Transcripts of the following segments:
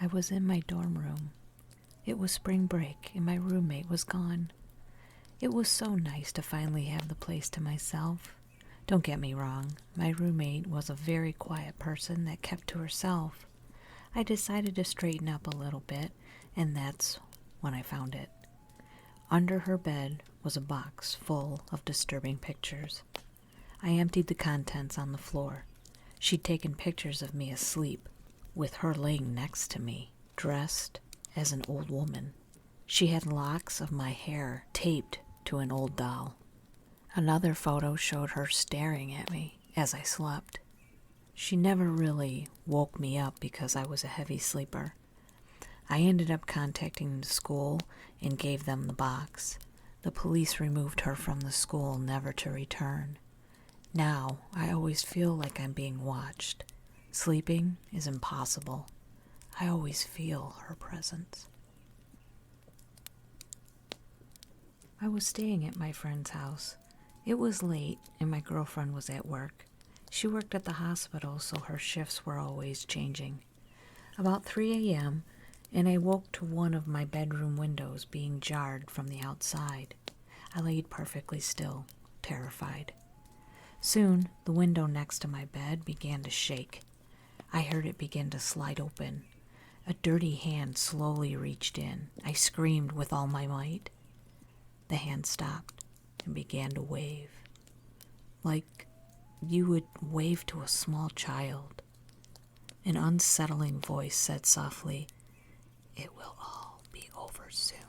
I was in my dorm room. It was spring break and my roommate was gone. It was so nice to finally have the place to myself. Don't get me wrong, my roommate was a very quiet person that kept to herself. I decided to straighten up a little bit, and that's when I found it. Under her bed was a box full of disturbing pictures. I emptied the contents on the floor. She'd taken pictures of me asleep, with her laying next to me, dressed as an old woman. She had locks of my hair taped to an old doll. Another photo showed her staring at me as I slept. She never really woke me up because I was a heavy sleeper. I ended up contacting the school and gave them the box. The police removed her from the school, never to return. Now, I always feel like I'm being watched. Sleeping is impossible. I always feel her presence. I was staying at my friend's house. It was late and my girlfriend was at work. She worked at the hospital, so her shifts were always changing. About 3 a.m., and I woke to one of my bedroom windows being jarred from the outside. I laid perfectly still, terrified. Soon, the window next to my bed began to shake. I heard it begin to slide open. A dirty hand slowly reached in. I screamed with all my might. The hand stopped and began to wave, like you would wave to a small child. An unsettling voice said softly, "It will all be over soon."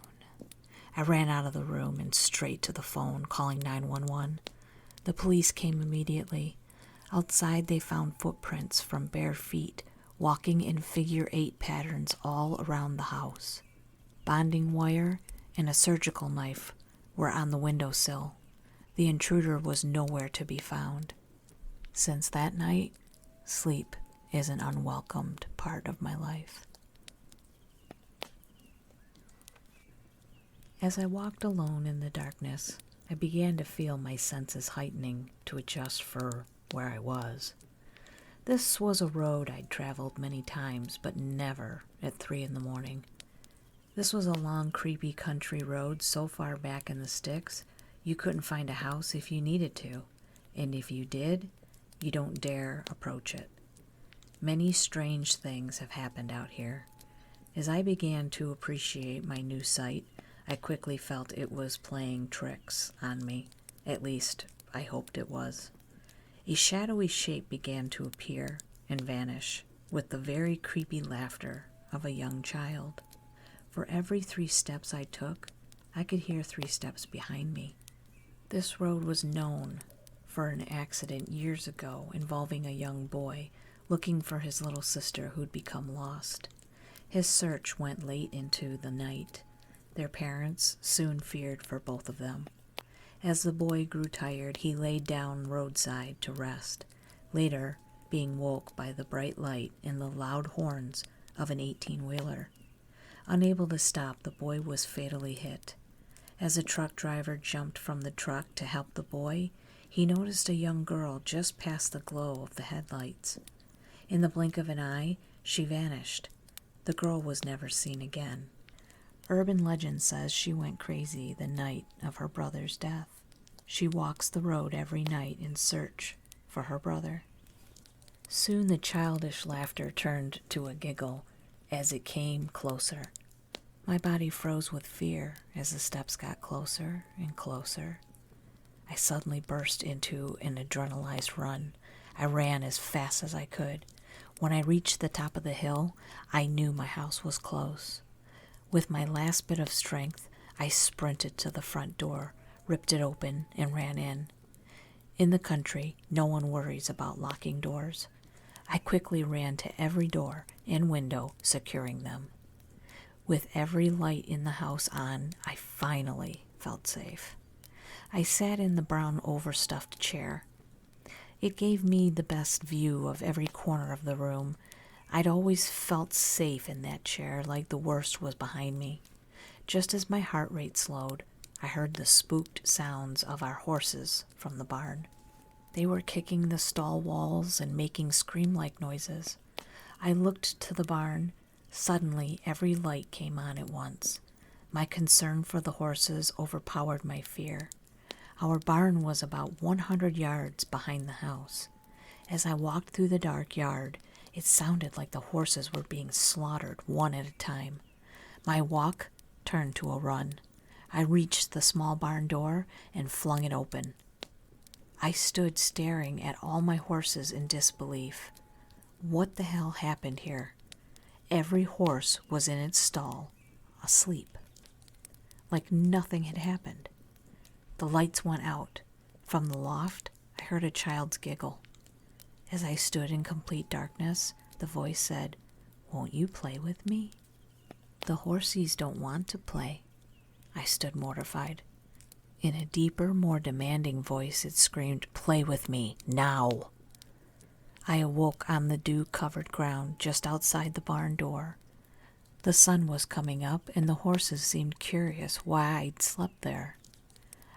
I ran out of the room and straight to the phone, calling 911. The police came immediately. Outside, they found footprints from bare feet walking in figure 8 patterns all around the house. Bonding wire and a surgical knife were on the windowsill. The intruder was nowhere to be found. Since that night, sleep is an unwelcomed part of my life. As I walked alone in the darkness, I began to feel my senses heightening to adjust for where I was. This was a road I'd traveled many times, but never at 3 in the morning. This was a long, creepy country road so far back in the sticks, you couldn't find a house if you needed to, and if you did, you don't dare approach it. Many strange things have happened out here. As I began to appreciate my new sight, I quickly felt it was playing tricks on me. At least, I hoped it was. A shadowy shape began to appear and vanish with the very creepy laughter of a young child. For every 3 steps I took, I could hear 3 steps behind me. This road was known for an accident years ago involving a young boy looking for his little sister who'd become lost. His search went late into the night. Their parents soon feared for both of them. As the boy grew tired, he laid down roadside to rest, later being woke by the bright light and the loud horns of an 18-wheeler. Unable to stop, the boy was fatally hit. As the truck driver jumped from the truck to help the boy, he noticed a young girl just past the glow of the headlights. In the blink of an eye, she vanished. The girl was never seen again. Urban legend says she went crazy the night of her brother's death. She walks the road every night in search for her brother. Soon the childish laughter turned to a giggle as it came closer. My body froze with fear as the steps got closer and closer. I suddenly burst into an adrenalized run. I ran as fast as I could. When I reached the top of the hill, I knew my house was close. With my last bit of strength, I sprinted to the front door, ripped it open, and ran in. In the country, no one worries about locking doors. I quickly ran to every door and window, securing them. With every light in the house on, I finally felt safe. I sat in the brown overstuffed chair. It gave me the best view of every corner of the room. I'd always felt safe in that chair, like the worst was behind me. Just as my heart rate slowed, I heard the spooked sounds of our horses from the barn. They were kicking the stall walls and making scream-like noises. I looked to the barn. Suddenly, every light came on at once. My concern for the horses overpowered my fear. Our barn was about 100 yards behind the house. As I walked through the dark yard, it sounded like the horses were being slaughtered one at a time. My walk turned to a run. I reached the small barn door and flung it open. I stood staring at all my horses in disbelief. What the hell happened here? Every horse was in its stall, asleep. Like nothing had happened. The lights went out. From the loft, I heard a child's giggle. As I stood in complete darkness, the voice said, "Won't you play with me?" "The horsies don't want to play." I stood mortified. In a deeper, more demanding voice, it screamed, "Play with me, now!" I awoke on the dew-covered ground just outside the barn door. The sun was coming up, and the horses seemed curious why I'd slept there.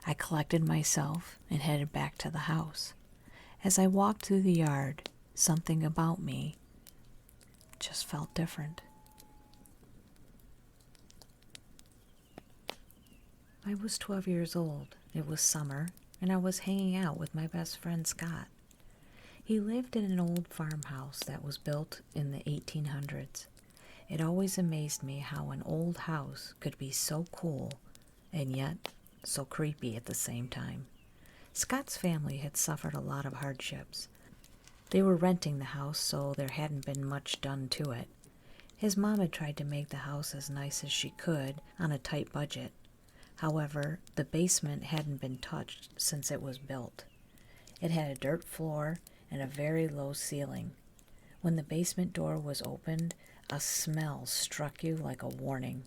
I collected myself and headed back to the house. As I walked through the yard, something about me just felt different. I was 12 years old. It was summer, and I was hanging out with my best friend Scott. He lived in an old farmhouse that was built in the 1800s. It always amazed me how an old house could be so cool and yet so creepy at the same time. Scott's family had suffered a lot of hardships. They were renting the house, so there hadn't been much done to it. His mom had tried to make the house as nice as she could on a tight budget. However, the basement hadn't been touched since it was built. It had a dirt floor and a very low ceiling. When the basement door was opened, a smell struck you like a warning.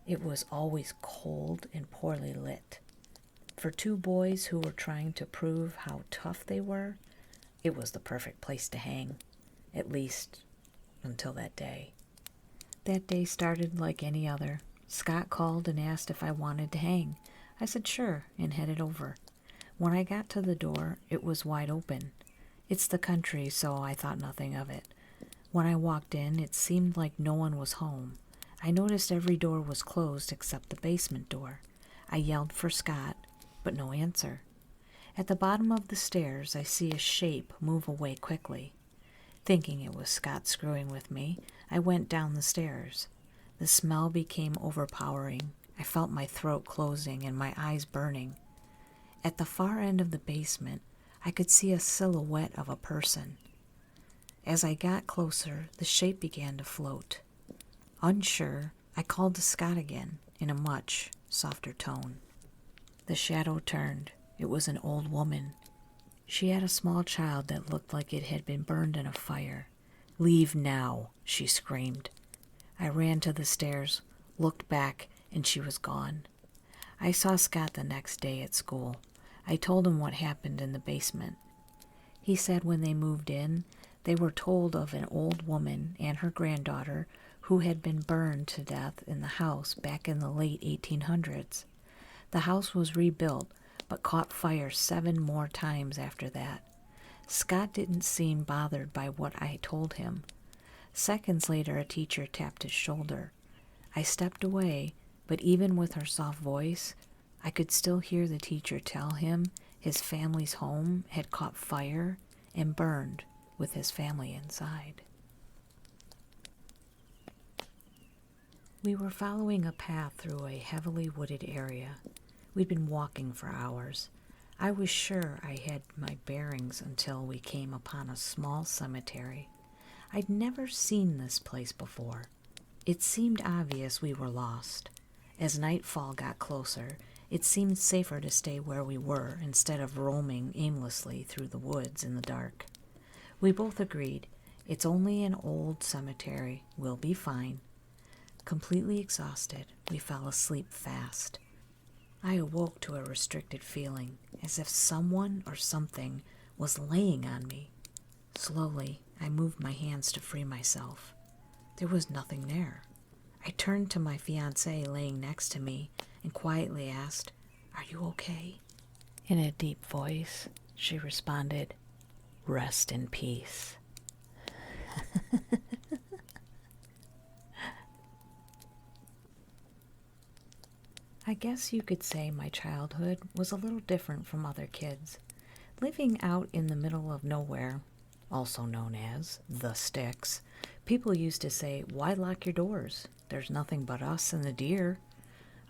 It was always cold and poorly lit. For two boys who were trying to prove how tough they were, it was the perfect place to hang, at least until that day. That day started like any other. Scott called and asked if I wanted to hang. I said sure and headed over. When I got to the door, it was wide open. It's the country, so I thought nothing of it. When I walked in, it seemed like no one was home. I noticed every door was closed except the basement door. I yelled for Scott, but no answer. At the bottom of the stairs, I see a shape move away quickly. Thinking it was Scott screwing with me, I went down the stairs. The smell became overpowering. I felt my throat closing and my eyes burning. At the far end of the basement, I could see a silhouette of a person. As I got closer, the shape began to float. Unsure, I called to Scott again in a much softer tone. The shadow turned. It was an old woman. She had a small child that looked like it had been burned in a fire. "Leave now," she screamed. I ran to the stairs, looked back, and she was gone. I saw Scott the next day at school. I told him what happened in the basement. He said when they moved in, they were told of an old woman and her granddaughter who had been burned to death in the house back in the late 1800s. The house was rebuilt, but caught fire 7 more times after that. Scott didn't seem bothered by what I told him. Seconds later, a teacher tapped his shoulder. I stepped away, but even with her soft voice, I could still hear the teacher tell him his family's home had caught fire and burned with his family inside. We were following a path through a heavily wooded area. We'd been walking for hours. I was sure I had my bearings until we came upon a small cemetery. I'd never seen this place before. It seemed obvious we were lost. As nightfall got closer, it seemed safer to stay where we were instead of roaming aimlessly through the woods in the dark. We both agreed, it's only an old cemetery, we'll be fine. Completely exhausted, we fell asleep fast. I awoke to a restricted feeling, as if someone or something was laying on me. Slowly, I moved my hands to free myself. There was nothing there. I turned to my fiancé laying next to me and quietly asked, "Are you okay?" In a deep voice, she responded, "Rest in peace." I guess you could say my childhood was a little different from other kids. Living out in the middle of nowhere, also known as the sticks, people used to say, "Why lock your doors? There's nothing but us and the deer."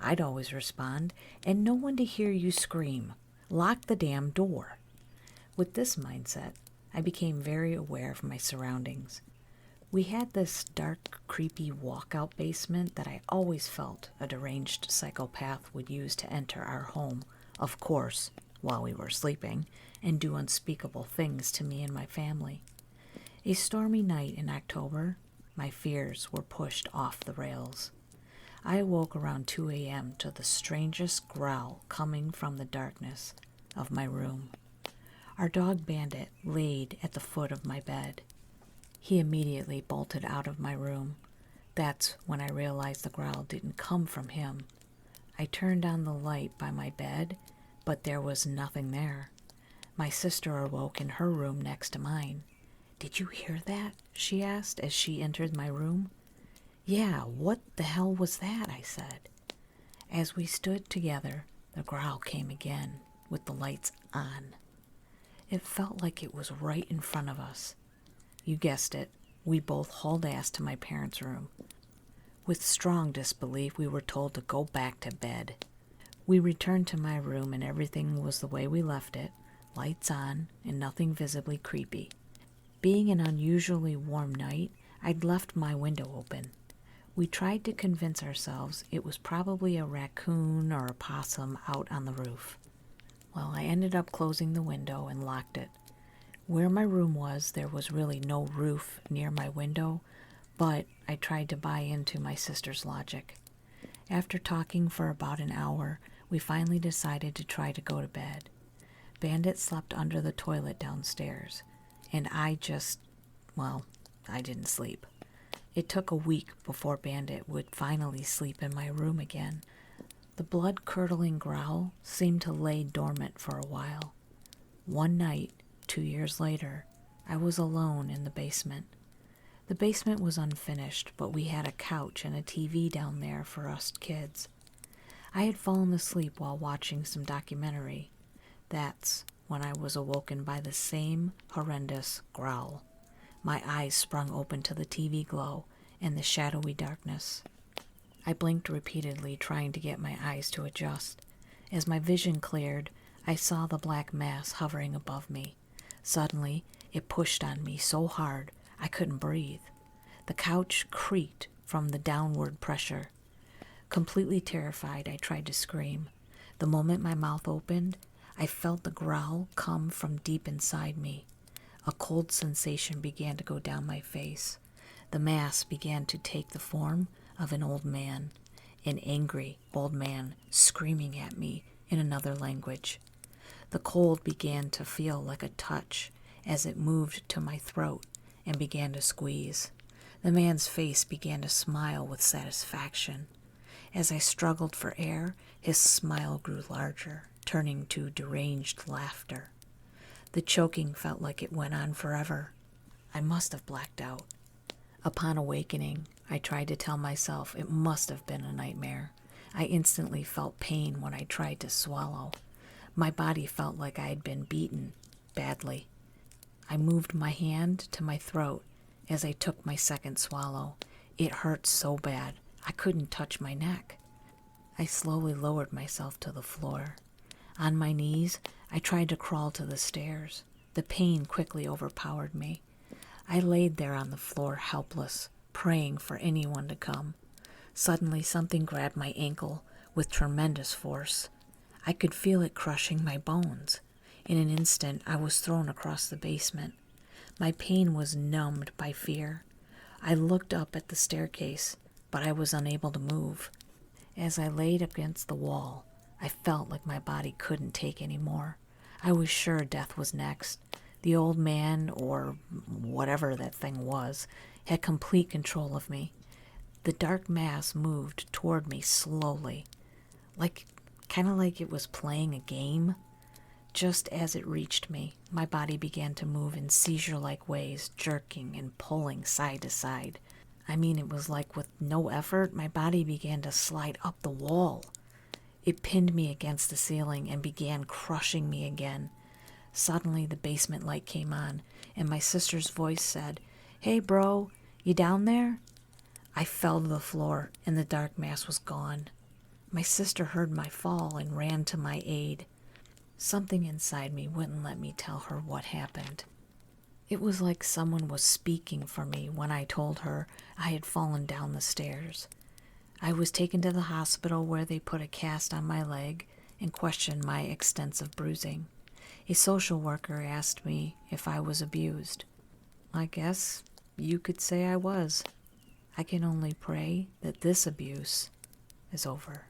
I'd always respond, "And no one to hear you scream. Lock the damn door." With this mindset, I became very aware of my surroundings. We had this dark, creepy walkout basement that I always felt a deranged psychopath would use to enter our home, of course, while we were sleeping, and do unspeakable things to me and my family. A stormy night in October, my fears were pushed off the rails. I awoke around 2 a.m. to the strangest growl coming from the darkness of my room. Our dog Bandit laid at the foot of my bed. He immediately bolted out of my room. That's when I realized the growl didn't come from him. I turned on the light by my bed, but there was nothing there. My sister awoke in her room next to mine. "Did you hear that?" she asked as she entered my room. "Yeah, what the hell was that?" I said. As we stood together, the growl came again, with the lights on. It felt like it was right in front of us. You guessed it, we both hauled ass to my parents' room. With strong disbelief, we were told to go back to bed. We returned to my room and everything was the way we left it, lights on and nothing visibly creepy. Being an unusually warm night, I'd left my window open. We tried to convince ourselves it was probably a raccoon or a possum out on the roof. Well, I ended up closing the window and locked it. Where my room was, there was really no roof near my window, but I tried to buy into my sister's logic. After talking for about an hour, we finally decided to try to go to bed. Bandit slept under the toilet downstairs, and I didn't sleep. It took a week before Bandit would finally sleep in my room again. The blood-curdling growl seemed to lay dormant for a while. One night, 2 years later, I was alone in the basement. The basement was unfinished, but we had a couch and a TV down there for us kids. I had fallen asleep while watching some documentary. That's when I was awoken by the same horrendous growl. My eyes sprung open to the TV glow and the shadowy darkness. I blinked repeatedly, trying to get my eyes to adjust. As my vision cleared, I saw the black mass hovering above me. Suddenly, it pushed on me so hard I couldn't breathe. The couch creaked from the downward pressure. Completely terrified, I tried to scream. The moment my mouth opened, I felt the growl come from deep inside me. A cold sensation began to go down my face. The mass began to take the form of an old man, an angry old man screaming at me in another language. The cold began to feel like a touch as it moved to my throat and began to squeeze. The man's face began to smile with satisfaction. As I struggled for air, his smile grew larger, turning to deranged laughter. The choking felt like it went on forever. I must have blacked out. Upon awakening, I tried to tell myself it must have been a nightmare. I instantly felt pain when I tried to swallow. My body felt like I had been beaten badly. I moved my hand to my throat as I took my second swallow. It hurt so bad, I couldn't touch my neck. I slowly lowered myself to the floor. On my knees, I tried to crawl to the stairs. The pain quickly overpowered me. I laid there on the floor helpless, praying for anyone to come. Suddenly, something grabbed my ankle with tremendous force. I could feel it crushing my bones. In an instant, I was thrown across the basement. My pain was numbed by fear. I looked up at the staircase, but I was unable to move. As I laid against the wall, I felt like my body couldn't take any more. I was sure death was next. The old man, or whatever that thing was, had complete control of me. The dark mass moved toward me slowly, kind of like it was playing a game. Just as it reached me, my body began to move in seizure-like ways, jerking and pulling side to side. I mean, it was like with no effort, my body began to slide up the wall. It pinned me against the ceiling and began crushing me again. Suddenly, the basement light came on, and my sister's voice said, "Hey, bro, you down there?" I fell to the floor, and the dark mass was gone. My sister heard my fall and ran to my aid. Something inside me wouldn't let me tell her what happened. It was like someone was speaking for me when I told her I had fallen down the stairs. I was taken to the hospital where they put a cast on my leg and questioned my extensive bruising. A social worker asked me if I was abused. I guess you could say I was. I can only pray that this abuse is over.